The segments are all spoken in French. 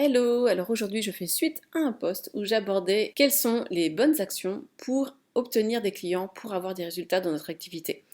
Hello, alors aujourd'hui je fais suite à un post où j'abordais quelles sont les bonnes actions pour obtenir des clients, pour avoir des résultats dans notre activité.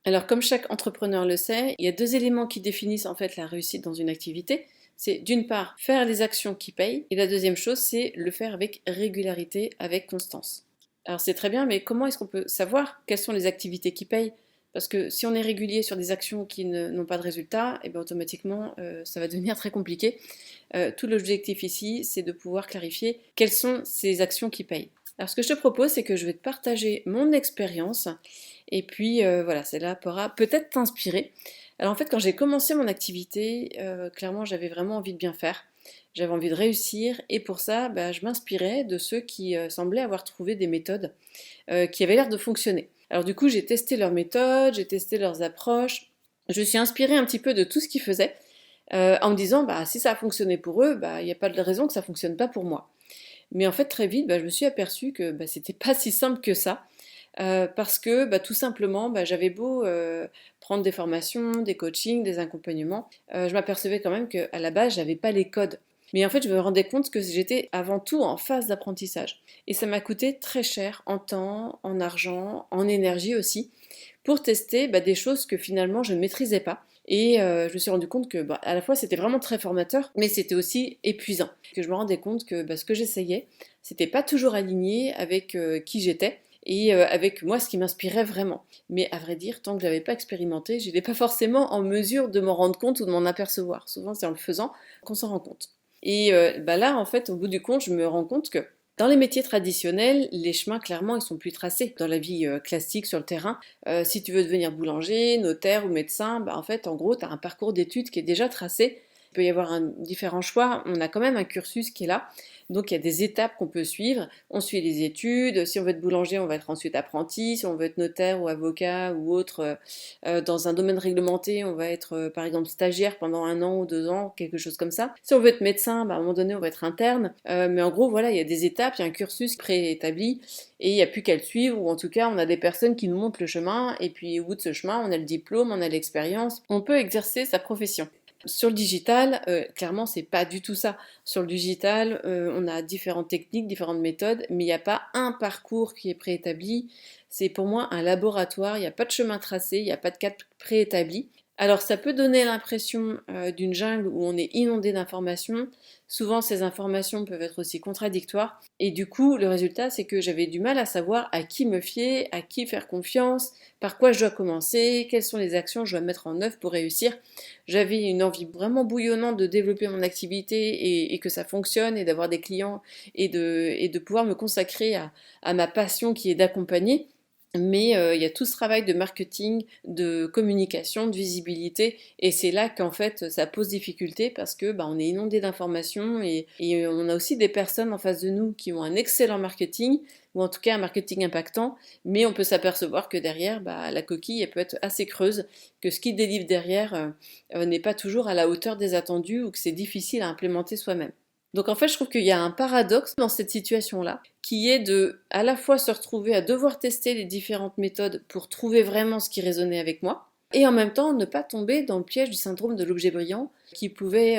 Alors comme chaque entrepreneur le sait, il y a deux éléments qui définissent en fait la réussite dans une activité. C'est d'une part faire les actions qui payent et la deuxième chose c'est le faire avec régularité, avec constance. Alors c'est très bien, mais comment est-ce qu'on peut savoir quelles sont les activités qui payent? Parce que si on est régulier sur des actions qui n'ont pas de résultat, et bien automatiquement ça va devenir très compliqué. Tout l'objectif ici, c'est de pouvoir clarifier quelles sont ces actions qui payent. Alors ce que je te propose, c'est que je vais te partager mon expérience et puis voilà, celle-là pourra peut-être t'inspirer. Alors en fait, quand j'ai commencé mon activité, clairement j'avais vraiment envie de bien faire. J'avais envie de réussir et pour ça, je m'inspirais de ceux qui semblaient avoir trouvé des méthodes qui avaient l'air de fonctionner. Alors du coup, j'ai testé leurs méthodes, j'ai testé leurs approches, je me suis inspirée un petit peu de tout ce qu'ils faisaient en me disant si ça a fonctionné pour eux, il n'y a pas de raison que ça fonctionne pas pour moi. Mais en fait très vite, je me suis aperçue que c'était pas si simple que ça. Parce que tout simplement, j'avais beau prendre des formations, des coachings, des accompagnements, je m'apercevais quand même qu'à la base, j'avais pas les codes. Mais en fait, je me rendais compte que j'étais avant tout en phase d'apprentissage. Et ça m'a coûté très cher en temps, en argent, en énergie aussi, pour tester des choses que finalement je ne maîtrisais pas. Et je me suis rendu compte que à la fois c'était vraiment très formateur, mais c'était aussi épuisant. Que je me rendais compte que ce que j'essayais, c'était pas toujours aligné avec qui j'étais et avec moi ce qui m'inspirait vraiment. Mais à vrai dire, tant que je n'avais pas expérimenté, je n'étais pas forcément en mesure de m'en rendre compte ou de m'en apercevoir. Souvent c'est en le faisant qu'on s'en rend compte. Et là, en fait, au bout du compte, je me rends compte que dans les métiers traditionnels, les chemins, clairement, ils sont plus tracés. Dans la vie classique sur le terrain, si tu veux devenir boulanger, notaire ou médecin, en fait, en gros, tu as un parcours d'études qui est déjà tracé. Il peut y avoir différents choix. On a quand même un cursus qui est là. Donc, il y a des étapes qu'on peut suivre. On suit les études. Si on veut être boulanger, on va être ensuite apprenti. Si on veut être notaire ou avocat ou autre, dans un domaine réglementé, on va être, par exemple, stagiaire pendant 1 an ou 2 ans, quelque chose comme ça. Si on veut être médecin, à un moment donné, on va être interne. Mais en gros, voilà, il y a des étapes, il y a un cursus préétabli et il n'y a plus qu'à le suivre. Ou en tout cas, on a des personnes qui nous montrent le chemin. Et puis, au bout de ce chemin, on a le diplôme, on a l'expérience. On peut exercer sa profession. Sur le digital, clairement, c'est pas du tout ça. Sur le digital, on a différentes techniques, différentes méthodes, mais il n'y a pas un parcours qui est préétabli. C'est pour moi un laboratoire, il n'y a pas de chemin tracé, il n'y a pas de cadre préétabli. Alors ça peut donner l'impression d'une jungle où on est inondé d'informations. Souvent ces informations peuvent être aussi contradictoires. Et du coup, le résultat, c'est que j'avais du mal à savoir à qui me fier, à qui faire confiance, par quoi je dois commencer, quelles sont les actions que je dois mettre en œuvre pour réussir. J'avais une envie vraiment bouillonnante de développer mon activité et que ça fonctionne et d'avoir des clients et de pouvoir me consacrer à ma passion qui est d'accompagner. Mais il y a tout ce travail de marketing, de communication, de visibilité, et c'est là qu'en fait ça pose difficulté parce que on est inondé d'informations et on a aussi des personnes en face de nous qui ont un excellent marketing ou en tout cas un marketing impactant, mais on peut s'apercevoir que derrière la coquille elle peut être assez creuse, que ce qui délivre derrière n'est pas toujours à la hauteur des attendus ou que c'est difficile à implémenter soi-même. Donc en fait, je trouve qu'il y a un paradoxe dans cette situation-là, qui est de à la fois se retrouver à devoir tester les différentes méthodes pour trouver vraiment ce qui résonnait avec moi, et en même temps ne pas tomber dans le piège du syndrome de l'objet brillant, qui pouvait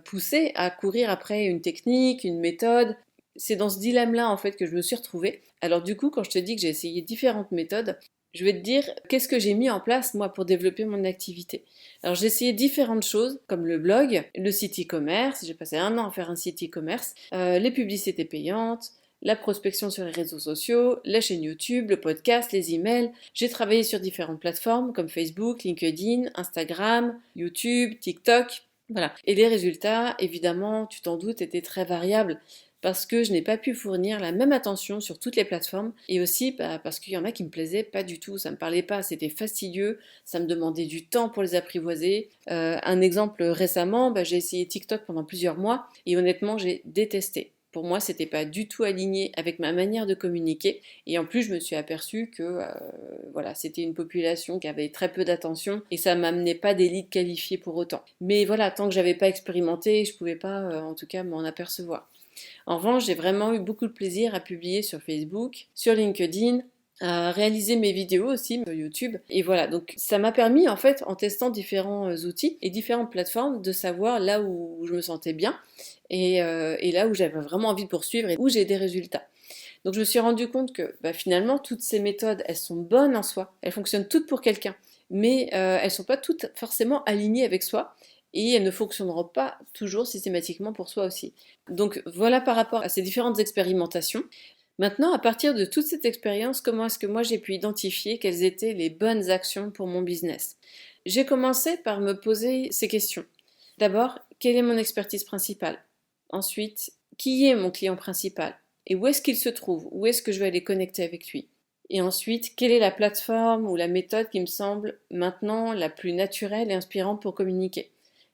pousser à courir après une technique, une méthode. C'est dans ce dilemme-là en fait que je me suis retrouvée. Alors du coup, quand je te dis que j'ai essayé différentes méthodes, je vais te dire qu'est-ce que j'ai mis en place moi pour développer mon activité. Alors j'ai essayé différentes choses comme le blog, le site e-commerce, j'ai passé 1 an à faire un site e-commerce, les publicités payantes, la prospection sur les réseaux sociaux, la chaîne YouTube, le podcast, les emails. J'ai travaillé sur différentes plateformes comme Facebook, LinkedIn, Instagram, YouTube, TikTok. Voilà. Et les résultats, évidemment, tu t'en doutes, étaient très variables parce que je n'ai pas pu fournir la même attention sur toutes les plateformes et aussi parce qu'il y en a qui me plaisaient pas du tout, ça me parlait pas, c'était fastidieux, ça me demandait du temps pour les apprivoiser. Un exemple récemment, j'ai essayé TikTok pendant plusieurs mois et honnêtement j'ai détesté. Pour moi, c'était pas du tout aligné avec ma manière de communiquer. Et en plus, je me suis aperçue que voilà, c'était une population qui avait très peu d'attention et ça m'amenait pas des leads qualifiés pour autant. Mais voilà, tant que j'avais pas expérimenté, je pouvais pas, en tout cas, m'en apercevoir. En revanche, j'ai vraiment eu beaucoup de plaisir à publier sur Facebook, sur LinkedIn, à réaliser mes vidéos aussi sur YouTube. Et voilà, donc ça m'a permis en fait, en testant différents outils et différentes plateformes, de savoir là où je me sentais bien et là où j'avais vraiment envie de poursuivre et où j'ai des résultats. Donc je me suis rendu compte que finalement toutes ces méthodes, elles sont bonnes en soi, elles fonctionnent toutes pour quelqu'un, mais elles ne sont pas toutes forcément alignées avec soi et elles ne fonctionneront pas toujours systématiquement pour soi aussi. Donc voilà par rapport à ces différentes expérimentations. Maintenant, à partir de toute cette expérience, comment est-ce que moi j'ai pu identifier quelles étaient les bonnes actions pour mon business? J'ai commencé par me poser ces questions. D'abord, quelle est mon expertise principale? Ensuite, qui est mon client principal? Et où est-ce qu'il se trouve? Où est-ce que je vais aller connecter avec lui? Et ensuite, quelle est la plateforme ou la méthode qui me semble maintenant la plus naturelle et inspirante pour communiquer,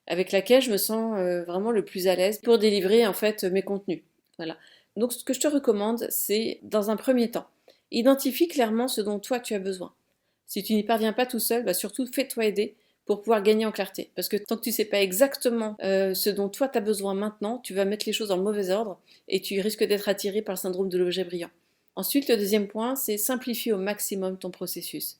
avec laquelle je me sens vraiment le plus à l'aise pour délivrer en fait mes contenus. Voilà. Donc ce que je te recommande, c'est dans un premier temps, identifie clairement ce dont toi tu as besoin. Si tu n'y parviens pas tout seul, surtout fais-toi aider pour pouvoir gagner en clarté. Parce que tant que tu ne sais pas exactement ce dont toi tu as besoin maintenant, tu vas mettre les choses dans le mauvais ordre et tu risques d'être attiré par le syndrome de l'objet brillant. Ensuite, le deuxième point, c'est simplifier au maximum ton processus.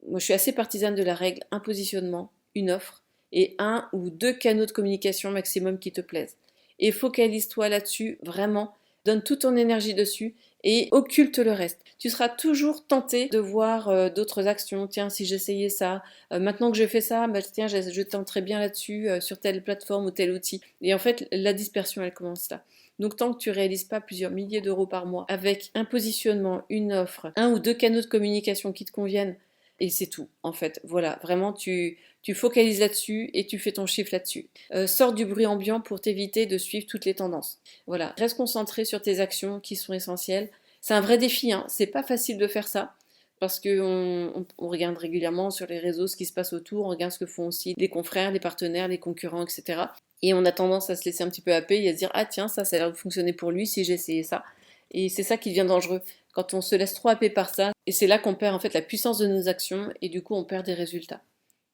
Moi, je suis assez partisane de la règle un positionnement, une offre et un ou deux canaux de communication maximum qui te plaisent. Et focalise-toi là-dessus, vraiment, donne toute ton énergie dessus et occulte le reste. Tu seras toujours tenté de voir d'autres actions. Tiens, si j'essayais ça, maintenant que je fais ça, tiens, je tenterais bien là-dessus, sur telle plateforme ou tel outil. Et en fait, la dispersion, elle commence là. Donc tant que tu réalises pas plusieurs milliers d'euros par mois avec un positionnement, une offre, un ou deux canaux de communication qui te conviennent, et c'est tout en fait. Voilà, vraiment tu focalises là-dessus et tu fais ton chiffre là-dessus. Sors du bruit ambiant pour t'éviter de suivre toutes les tendances. Voilà, reste concentré sur tes actions qui sont essentielles. C'est un vrai défi, hein. C'est pas facile de faire ça parce qu'on regarde régulièrement sur les réseaux ce qui se passe autour, on regarde ce que font aussi les confrères, les partenaires, les concurrents, etc. Et on a tendance à se laisser un petit peu happer et à se dire ah tiens ça a l'air de fonctionner pour lui si j'ai essayé ça. Et c'est ça qui devient dangereux quand on se laisse trop happer par ça. Et c'est là qu'on perd en fait la puissance de nos actions et du coup on perd des résultats.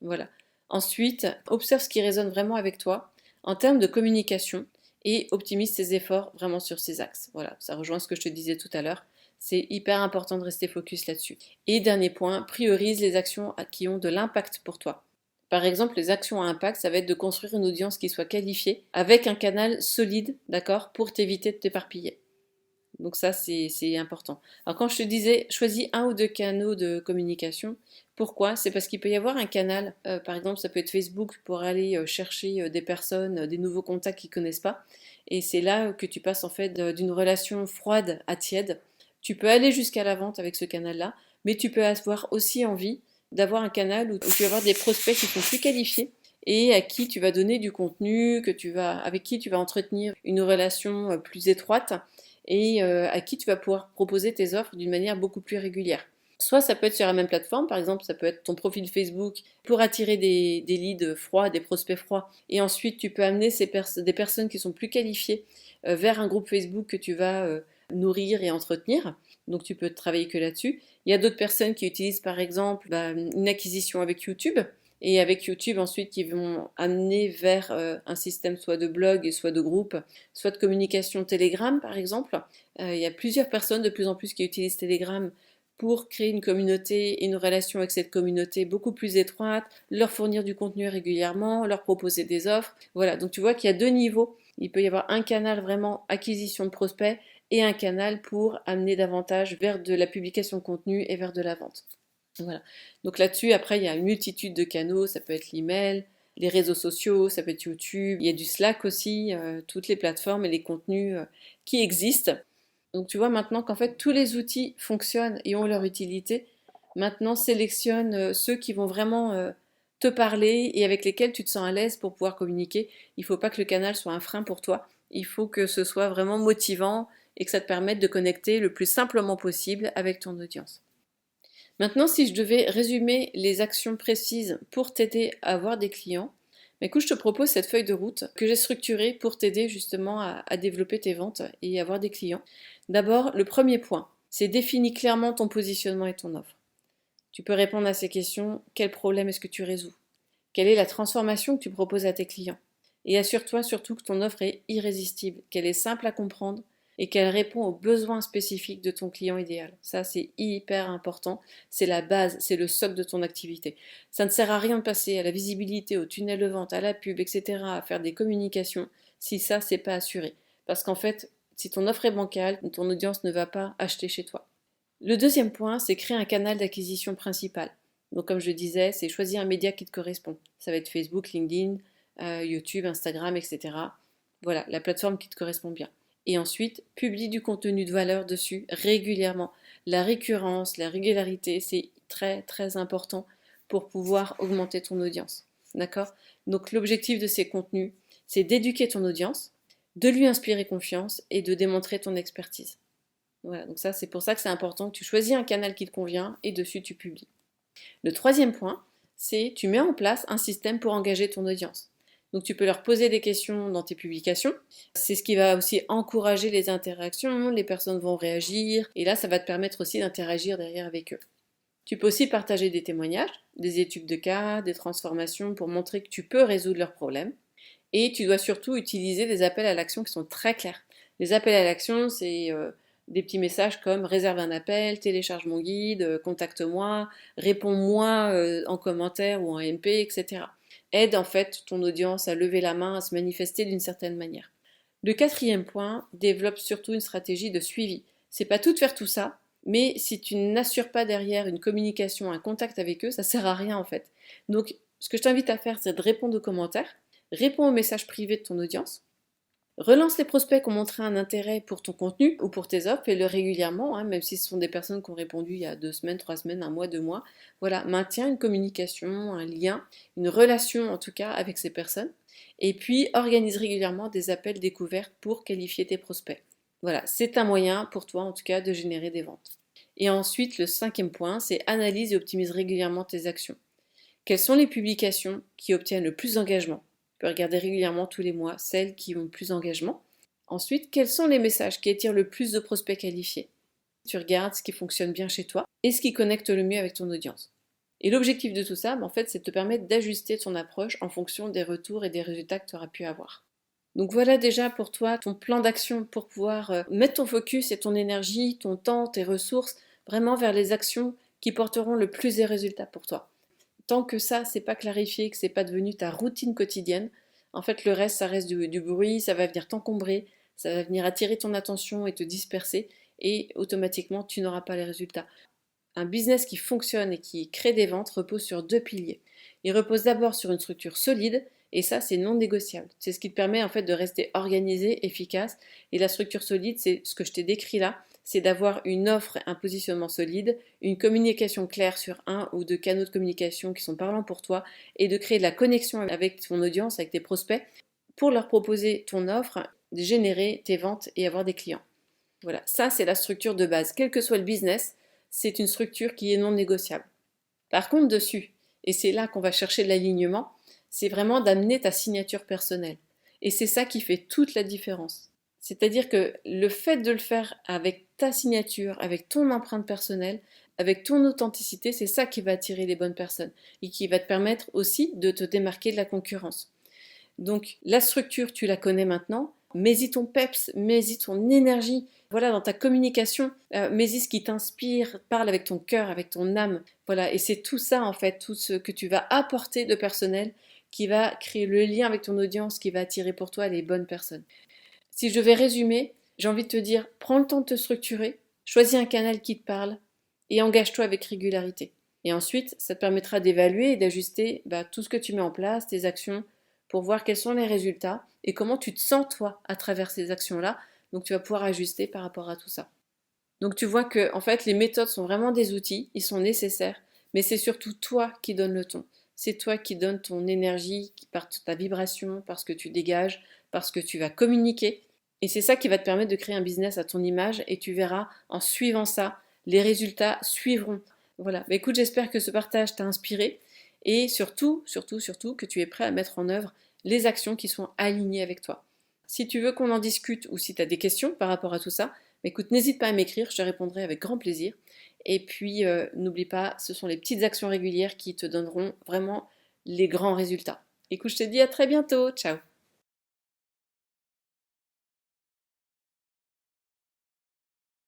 Voilà. Ensuite, observe ce qui résonne vraiment avec toi en termes de communication et optimise tes efforts vraiment sur ces axes. Voilà, ça rejoint ce que je te disais tout à l'heure. C'est hyper important de rester focus là-dessus. Et dernier point, priorise les actions qui ont de l'impact pour toi. Par exemple, les actions à impact, ça va être de construire une audience qui soit qualifiée avec un canal solide, d'accord, pour t'éviter de t'éparpiller. Donc ça, c'est important. Alors quand je te disais, choisis un ou deux canaux de communication, pourquoi? C'est parce qu'il peut y avoir un canal, par exemple, ça peut être Facebook pour aller chercher des personnes, des nouveaux contacts qu'ils ne connaissent pas. Et c'est là que tu passes en fait d'une relation froide à tiède. Tu peux aller jusqu'à la vente avec ce canal-là, mais tu peux avoir aussi envie d'avoir un canal où tu vas avoir des prospects qui sont plus qualifiés et à qui tu vas donner du contenu, avec qui tu vas entretenir une relation plus étroite et à qui tu vas pouvoir proposer tes offres d'une manière beaucoup plus régulière. Soit ça peut être sur la même plateforme, par exemple ça peut être ton profil Facebook pour attirer des leads froids, des prospects froids, et ensuite tu peux amener des personnes qui sont plus qualifiées vers un groupe Facebook que tu vas nourrir et entretenir. Donc tu peux travailler que là-dessus. Il y a d'autres personnes qui utilisent par exemple une acquisition avec YouTube, et avec YouTube ensuite qui vont amener vers un système soit de blog, soit de groupe, soit de communication Telegram par exemple. Il y a plusieurs personnes de plus en plus qui utilisent Telegram pour créer une communauté et une relation avec cette communauté beaucoup plus étroite, leur fournir du contenu régulièrement, leur proposer des offres. Voilà, donc tu vois qu'il y a deux niveaux. Il peut y avoir un canal vraiment acquisition de prospects et un canal pour amener davantage vers de la publication de contenu et vers de la vente. Voilà. Donc là-dessus, après, il y a une multitude de canaux. Ça peut être l'email, les réseaux sociaux, ça peut être YouTube. Il y a du Slack aussi, toutes les plateformes et les contenus qui existent. Donc tu vois maintenant qu'en fait tous les outils fonctionnent et ont leur utilité. Maintenant sélectionne ceux qui vont vraiment te parler et avec lesquels tu te sens à l'aise pour pouvoir communiquer. Il ne faut pas que le canal soit un frein pour toi. Il faut que ce soit vraiment motivant et que ça te permette de connecter le plus simplement possible avec ton audience. Maintenant, si je devais résumer les actions précises pour t'aider à avoir des clients, écoute, je te propose cette feuille de route que j'ai structurée pour t'aider justement à développer tes ventes et avoir des clients. D'abord, le premier point, c'est définir clairement ton positionnement et ton offre. Tu peux répondre à ces questions. Quel problème est-ce que tu résous? Quelle est la transformation que tu proposes à tes clients? Et assure-toi surtout que ton offre est irrésistible, qu'elle est simple à comprendre et qu'elle répond aux besoins spécifiques de ton client idéal. Ça, c'est hyper important. C'est la base, c'est le socle de ton activité. Ça ne sert à rien de passer à la visibilité, au tunnel de vente, à la pub, etc., à faire des communications si ça, c'est pas assuré. Parce qu'en fait, si ton offre est bancale, ton audience ne va pas acheter chez toi. Le deuxième point, c'est créer un canal d'acquisition principal. Donc comme je disais, c'est choisir un média qui te correspond. Ça va être Facebook, LinkedIn, YouTube, Instagram, etc. Voilà, la plateforme qui te correspond bien. Et ensuite, publie du contenu de valeur dessus régulièrement. La récurrence, la régularité, c'est très très important pour pouvoir augmenter ton audience. D'accord? Donc l'objectif de ces contenus, c'est d'éduquer ton audience, de lui inspirer confiance et de démontrer ton expertise. Voilà, donc ça, c'est pour ça que c'est important que tu choisis un canal qui te convient et dessus tu publies. Le troisième point, c'est tu mets en place un système pour engager ton audience. Donc tu peux leur poser des questions dans tes publications. C'est ce qui va aussi encourager les interactions, les personnes vont réagir, et là, ça va te permettre aussi d'interagir derrière avec eux. Tu peux aussi partager des témoignages, des études de cas, des transformations pour montrer que tu peux résoudre leurs problèmes. Et tu dois surtout utiliser des appels à l'action qui sont très clairs. Les appels à l'action, c'est des petits messages comme réserve un appel, télécharge mon guide, contacte-moi, réponds-moi en commentaire ou en MP, etc. Aide en fait ton audience à lever la main, à se manifester d'une certaine manière. Le quatrième point, développe surtout une stratégie de suivi. C'est pas tout de faire tout ça, mais si tu n'assures pas derrière une communication, un contact avec eux, ça sert à rien en fait. Donc, ce que je t'invite à faire, c'est de répondre aux commentaires, réponds aux messages privés de ton audience, relance les prospects qui ont montré un intérêt pour ton contenu ou pour tes offres, fais-le régulièrement, hein, même si ce sont des personnes qui ont répondu il y a 2 semaines, 3 semaines, un mois, 2 mois. Voilà, maintiens une communication, un lien, une relation en tout cas avec ces personnes. Et puis, organise régulièrement des appels découvertes pour qualifier tes prospects. Voilà, c'est un moyen pour toi en tout cas de générer des ventes. Et ensuite, le cinquième point, c'est analyse et optimise régulièrement tes actions. Quelles sont les publications qui obtiennent le plus d'engagement? Tu peux regarder régulièrement tous les mois celles qui ont le plus d'engagement. Ensuite, quels sont les messages qui attirent le plus de prospects qualifiés? Tu regardes ce qui fonctionne bien chez toi et ce qui connecte le mieux avec ton audience. Et l'objectif de tout ça, en fait, c'est de te permettre d'ajuster ton approche en fonction des retours et des résultats que tu auras pu avoir. Donc voilà déjà pour toi ton plan d'action pour pouvoir mettre ton focus et ton énergie, ton temps, tes ressources vraiment vers les actions qui porteront le plus de résultats pour toi. Tant que ça, c'est pas clarifié, que c'est pas devenu ta routine quotidienne, en fait, le reste, ça reste du bruit, ça va venir t'encombrer, ça va venir attirer ton attention et te disperser, et automatiquement, tu n'auras pas les résultats. Un business qui fonctionne et qui crée des ventes repose sur 2 piliers. Il repose d'abord sur une structure solide, et ça, c'est non négociable. C'est ce qui te permet en fait de rester organisé, efficace, et la structure solide, c'est ce que je t'ai décrit là, c'est d'avoir une offre, un positionnement solide, une communication claire sur un ou deux canaux de communication qui sont parlants pour toi et de créer de la connexion avec ton audience, avec tes prospects pour leur proposer ton offre, générer tes ventes et avoir des clients. Voilà, ça c'est la structure de base. Quel que soit le business, c'est une structure qui est non négociable. Par contre, dessus, et c'est là qu'on va chercher l'alignement, c'est vraiment d'amener ta signature personnelle. Et c'est ça qui fait toute la différence. C'est-à-dire que le fait de le faire avec ta signature, avec ton empreinte personnelle, avec ton authenticité, c'est ça qui va attirer les bonnes personnes et qui va te permettre aussi de te démarquer de la concurrence. Donc la structure, tu la connais maintenant, mets-y ton peps, mets-y ton énergie. Voilà, dans ta communication, mets-y ce qui t'inspire, parle avec ton cœur, avec ton âme. Voilà, et c'est tout ça en fait, tout ce que tu vas apporter de personnel qui va créer le lien avec ton audience, qui va attirer pour toi les bonnes personnes. Si je vais résumer, j'ai envie de te dire, prends le temps de te structurer, choisis un canal qui te parle et engage-toi avec régularité. Et ensuite, ça te permettra d'évaluer et d'ajuster tout ce que tu mets en place, tes actions, pour voir quels sont les résultats et comment tu te sens toi à travers ces actions-là. Donc tu vas pouvoir ajuster par rapport à tout ça. Donc tu vois que en fait les méthodes sont vraiment des outils, ils sont nécessaires, mais c'est surtout toi qui donnes le ton. C'est toi qui donnes ton énergie par ta vibration, parce que tu dégages, parce que tu vas communiquer. Et c'est ça qui va te permettre de créer un business à ton image et tu verras en suivant ça, les résultats suivront. Voilà. Mais écoute, j'espère que ce partage t'a inspiré et surtout, surtout, surtout que tu es prêt à mettre en œuvre les actions qui sont alignées avec toi. Si tu veux qu'on en discute ou si tu as des questions par rapport à tout ça, écoute, n'hésite pas à m'écrire, je te répondrai avec grand plaisir. Et puis, n'oublie pas, ce sont les petites actions régulières qui te donneront vraiment les grands résultats. Écoute, je te dis à très bientôt, ciao!